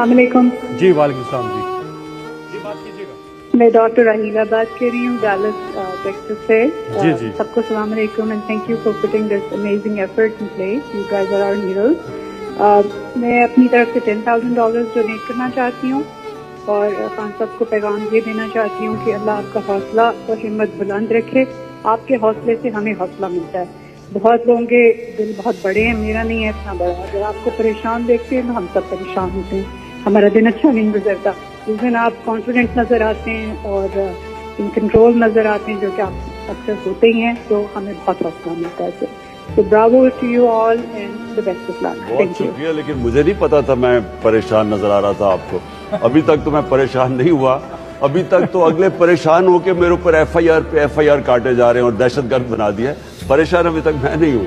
अस्सलाम वालेकुम। जी वालेकुम सलाम जी बात कीजिएगा। मैं डॉक्टर राहीला बात कर रही हूँ डालस टेक्सास से। जी, जी। सबको सलाम अलैकुम and thank you for putting this amazing effort in place. You guys are our heroes. मैं अपनी तरफ से $10,000 डोनेट करना चाहती हूँ और खान साहब को पैगाम ये देना चाहती हूँ कि अल्लाह आपका हौसला और हिम्मत बुलंद रखे। आपके हौसले से हमें हौसला मिलता है। बहुत लोगों के दिल बहुत बड़े हैं, मेरा नहीं है इतना बड़ा। अगर आपको परेशान देखते हैं तो हम सब परेशान होते हैं, हमारा दिन अच्छा नहीं गुजरता। जिस दिन आप कॉन्फिडेंट नजर आते हैं और इन कंट्रोल नजर आते हैं, जो कि आप अक्सर होते ही हैं, तो हमें बहुत हौसला मिलता है। तो Bravo to you all and the best of luck. बहुत थैंक यू। शुक्रिया, लेकिन मुझे नहीं पता था मैं परेशान नजर आ रहा था आपको। अभी तक तो मैं परेशान नहीं हुआ। अभी तक तो अगले परेशान होकर मेरे ऊपर FIR पे FIR काटे जा रहे हैं और दहशतगर्द बना दिया है। परेशान अभी तक मैं नहीं हूँ।